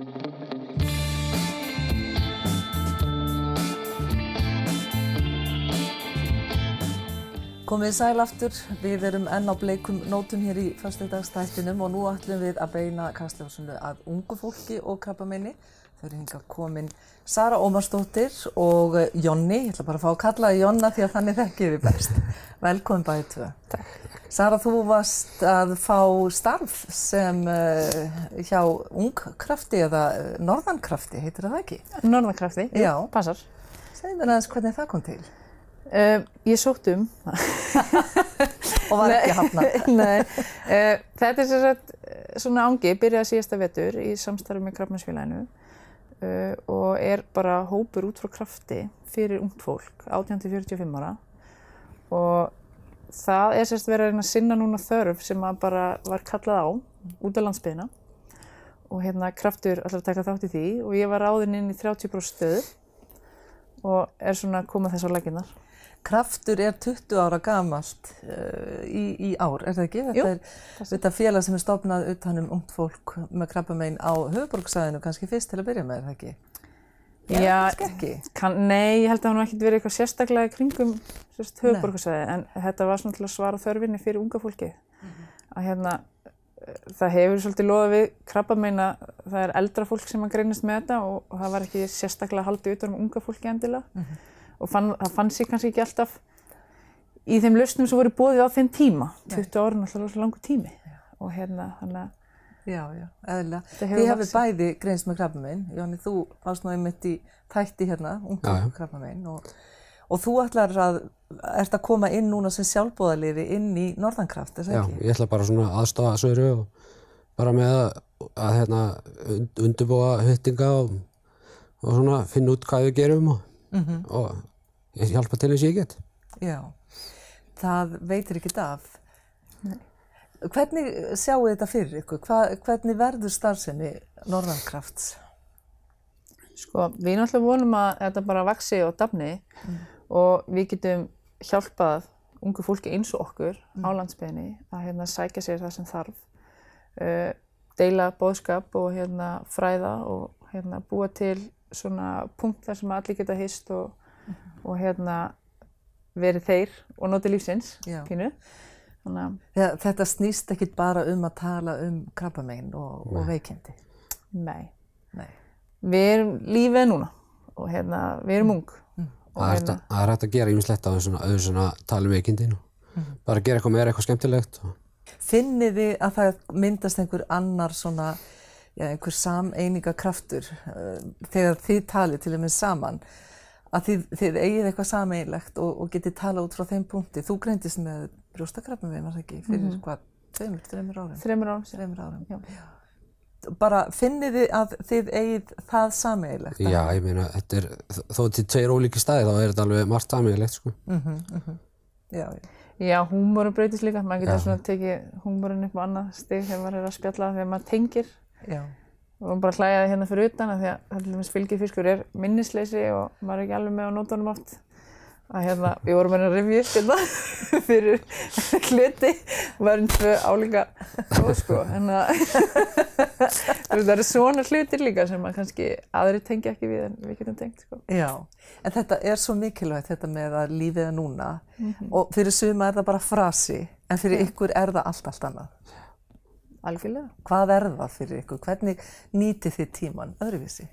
Komið sæl aftur, við erum enn á bleikum nótum hér í föstudagsþættinum og nú ætlum við að beina kastljósinu að ungu fólki og krabbameini. Þau eru hingað komin Sara Ómarsdóttir og Jonni, ég ætla bara að fá að kalla þig Jonna því að þannig þekkið við best. Velkomin bæði tvö. Takk. Sara, þú varst að fá starf sem hjá Ungkrafti eða Norðankrafti, heitir það ekki? Norðankrafti, já, passar. Segðu mér aðeins hvernig það kom til. Ég sótt og var ekki hafnað. Nei, þetta sem sagt svona angi, byrjaði síðasta vetur í samstarfi með Krabbameinsfélaginu og bara hópur út frá krafti fyrir ungt fólk, 18–45 ára og það sem sagt verið að reyna að sinna núna þörf sem bara var kallað á út á landsbyggðina og kraftur ætlar að taka þátt í því og ég var ráðin inn í 30% stöðu og svona að koma þess á laggirnar. Kraftur 20 ára gamalt í ár, það ekki? Þetta félag sem stofnað utan ungt fólk með krabbamein á höfuðborgarsvæðinu kannski fyrst til að byrja með, það ekki? Já, ekki? Nei, ég held að það ekkert verið eitthvað sérstaklega í kringum höfuðborgarsvæði, en þetta var svona til að svara þörfinni fyrir unga fólki. Að það hefur svolítið loðað við krabbamein að það eldra fólk sem greinist með þetta og það var ekki sérstaklega haldið utan unga fólki endilega. Og það fann sig kannski ekki alltaf í þeim lausnum sem voru boðið á þeim tíma. 20 ára er náttúrulega svo langur tími. Og þannig að... Já, eðlilega. Þið hafið bæði greinst með krabbamein. Jóni, þú varst nú einmitt í þætti ungu krabbamein. Og þú ert að koma inn núna sem sjálfboðaliði inn í Norðankraft, ekki? Já, ég ætla bara svona aðstoða Söru og bara með að undirbúa hittinga og svona finna út hvað við gerum og ég hjálpa til eins og ég get. Já, það veitir ekkert af. Nei. Hvernig sjáu þetta fyrir ykkur? Hvernig verður starfsemi Norðankrafts? Sko, við náttúrulega vonum að þetta bara vaxi og dafni og við getum hjálpað ungu fólki eins og okkur á landsbyggðinni að sækja sér það sem þarf, deila boðskap og fræða og búa til svona punkt þar sem allir geta hist og verið þeir og notið lífsins pínu. Þetta snýst ekki bara að tala krabbamein og veikindi? Nei. Við lífið núna og við erum ung. Það hægt að gera ýmislegt á þessum að tala veikindin og bara gera eitthvað meira, eitthvað skemmtilegt. Finnið þið að það myndast einhver annar svona einhver sameiningakraftur þegar þið talið til dæmis saman að þið eigið eitthvað sameiginlegt og getið talað út frá þeim punkti. Þú greindist með brjóstakrabbamein, var það ekki? Fyrir hvað? 3 árum? 3 árum. Já. Bara finnið þið að þið eigið það sameiginlegt? Já, ég meina, þó til 2 ólíkir staðir þá þetta alveg margt sameiginlegt, sko. Já, húmórin breytist líka. Maður getur svona tekið húmórin upp á annað stig þegar maður að spjalla þegar maður tengir. Já. Og bara hlæjaði fyrir utan að því að fylgifiskur minnisleysi og maður ekki alveg með á nótunum oft. Að við vorum að rifja upp fyrir hluti og varum 2 álíka góð, sko. Það eru svona hlutir líka sem kannski aðrir tengja ekki við en við getum tengt, sko. Já, en þetta svo mikilvægt þetta með að lífið núna og fyrir suma það bara frasi en fyrir ykkur það allt annað. Algjörlega. Hvað það fyrir ykkur? Hvernig nýtið þið tímann öðruvísi?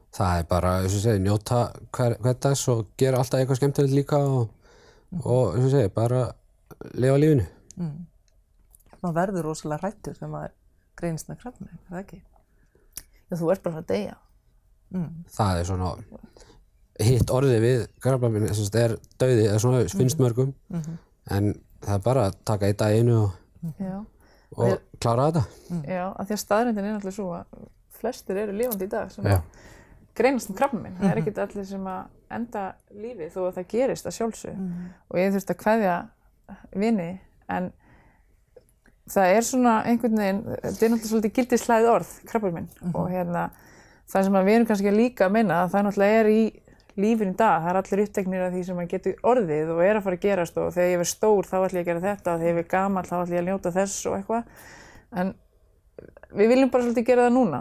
Það bara, eins og segi, njóta hvern dags og gera alltaf eitthvað skemmtilegt líka og eins og segi, bara lifa lífinu. Maður verður rosalega hræddur þegar maður greinist með krabbamein, það ekki? Já, þú ert bara að deyja. Það svona hitt orðið við krabbamein, dauði, svona finnst mörgum, en það bara að taka einn dag í einu og klára þetta. Já, af því að staðreyndin náttúrulega svo að flestir eru lifandi í dag sem greinast með krabbamein. Það ekkert allir sem að enda lífið þó að það gerist að sjálfsögðu. Og ég þurfti að kveðja vini, en það svona einhvern veginn, þetta náttúrulega svolítið gildishlaðið orð, krabbamein. Og það sem við erum kannski líka að meina, að það náttúrulega í lífinu í dag, það allir uppteknir af því sem maður getur orðið og að fara að gerast og þegar ég verð stór þá ætla ég að gera þetta og þegar ég verð gamall þá ætla ég að njóta þess og eitthvað. En við viljum bara svolítið gera það núna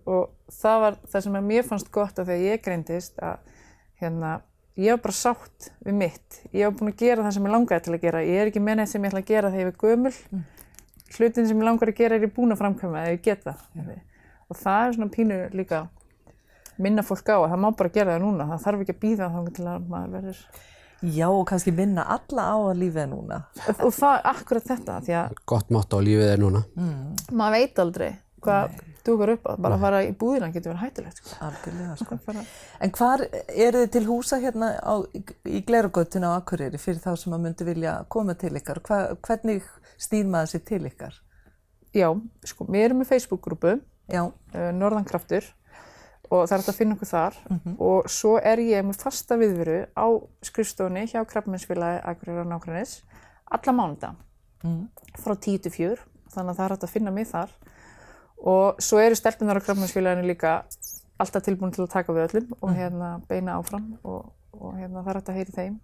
og það var það sem mér fannst gott að þegar ég greindist að ég var bara sátt við mitt. Ég var búin að gera það sem ég langaði til að gera. Ég ekki með neitt sem ég ætla að gera þegar ég er gömul. Hlutin sem ég langar að gera ég búin að framkvæma ef ég get það. Og það svona pínu líka minna fólk á að það má bara gera það núna. Það þarf ekki að bíða þangað til að maður verður. Já, og kannski minna alla á að lífið er núna. Og það akkurat þetta, því að Gott motto á lífið er núna. Maður veit aldrei hvað dugar upp á. Bara að fara í búðina getur verið hættulegt. Algjörlega, sko. En hvar eru þið til húsa hérna í Glerárgötunni á Akureyri fyrir þá sem að myndi vilja koma til ykkar? Hvernig snýr maður sér til ykkar? Já, sko, við erum með Facebook-grúpu, Norðan Kraftur, og það er hægt að finna okkur þar. Og svo er ég með fasta viðveru á skrifstofunni hjá Krabbameinsfélagi Akureyrar og nágrennis alla mánudaga frá 10 til 4, þannig að það er hægt að finna mig þar. Og svo eru stelpurnar á Krabbameinsfélaginu líka alltaf tilbúin til að taka við öllum og beina áfram og það er hægt að heyra í þeim.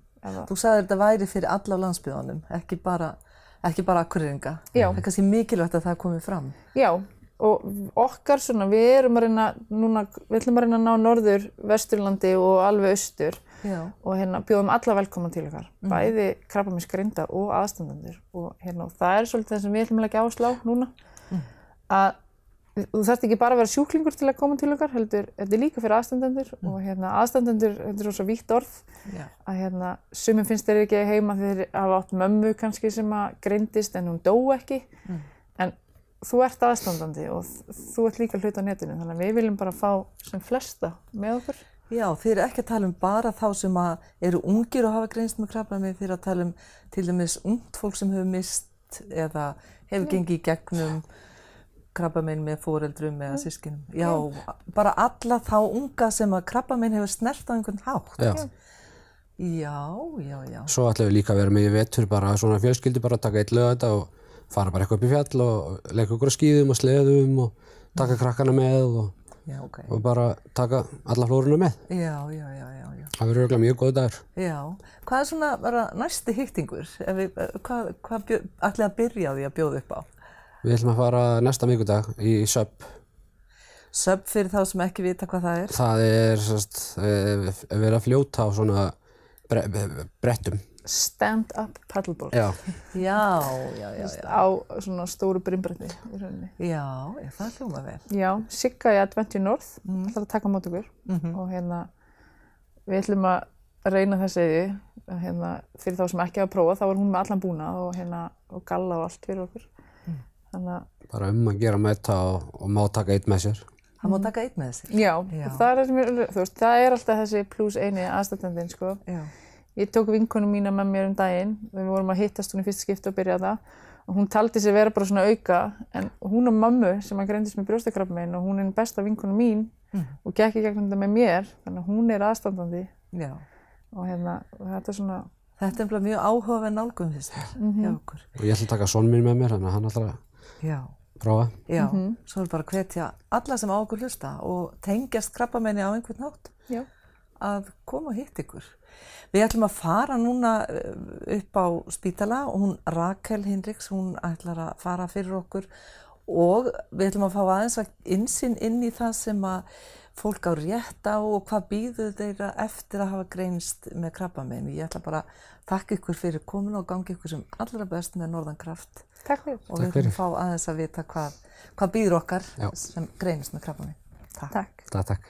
Þú sagðir þetta væri fyrir alla á landsbyggðunum, ekki bara Akureyringa. Já. Það er kannski mikilvægt að það komi fram. Já, og okkar svona, við ætlum að reyna að ná norður, Vesturlandi og alveg austur. Já. Og bjóðum alla velkomin til okkar, bæði krabbameinsgreinda og aðstandendur. Og það er svolítið það sem við ætlum að leggja áherslu á núna, að þú þarft ekki bara að vera sjúklingur til að koma til okkar, heldur, þetta er líka fyrir aðstandendur og aðstandendur, þetta er svo vítt orð, að sumum finnst þeir ekki heima þegar þeir hafa átt mömmu kannski sem að greindist en hún dó ekki, en þú ert aðstandandi og þú ert líka hluti á netinu, þannig að við viljum bara fá sem flesta með okkur. Já, þið eru ekki að tala um bara þá sem að eru ungir og hafa greinst með krabbamein, þið eru að tala um til dæmis ungt fólk sem hefur mist eða hefur gengið í gegnum krabbamein með foreldrum eða systkinum. Já, bara alla þá unga sem að krabbamein hefur snert á einhvern hátt. Já. Svo ætlum við líka að vera með í vetur bara svona fjölskyldu, bara taka eitt laugardag og fara bara eitthvað upp í fjall og leika okkur á skíðum og sleðum og taka krakkana með og bara taka alla flóruna með. Já. Það verður örugglega mjög góð dagur. Já. Hvað er svona bara næsti hittingur? Hvað ætlið að byrja á því að bjóða upp á? Við ætlum að fara næsta mikudag í SUB. SUB fyrir þá sem ekki vita hvað það er? Það er verið að fljóta á svona brettum. Stand-up paddleboard. Já. Á svona stóru brimbretti í rauninni. Já, það hljómar vel. Já, Sigga í Adventure North ætlar að taka á móti okkur og við ætlum að reyna þessi fyrir þá sem ekki hafa prófað, þá var hún með allan búnað og galla og allt fyrir okkur. Bara að gera mæta og má taka einn með sér. Það má taka einn með sér? Já. Og það er það er alltaf þessi pluss eini aðstandandinn, sko. Já. Ég tók vinkonu mína með mér daginn, við vorum að hittast hún í fyrsta skipti og byrja það og hún taldi sig vera bara svona auka en hún og mömmu sem að greindist með brjóstakrabbamein og hún er besta vinkonu mín og gekk í gegnum þetta með mér, þannig að hún er aðstandandi. Já. Og þetta er svona... Þetta er mjög áhugaverð nálgun fyrst hjá okkur. Og ég ætla að taka son minn með mér, þannig að hann ætlar að prófa. Já, svo er bara að hvetja alla sem á okkur hlusta og tengjast krabbameini á einhvern hátt að koma og hitta ykkur. Við ætlum að fara núna upp á spítala og hún Rakel Hinriks, hún ætlar að fara fyrir okkur og við ætlum að fá aðeins innsýn inn í það sem að fólk á rétt á og hvað býður þeirra eftir að hafa greinst með krabbamein. Ég ætla bara að þakka ykkur fyrir komin og gangi ykkur sem allra best með Norðan Kraft. Takk fyrir. Og við ætlum að fá aðeins að vita hvað býður okkar sem greinist með krabbamein. Takk. Takk.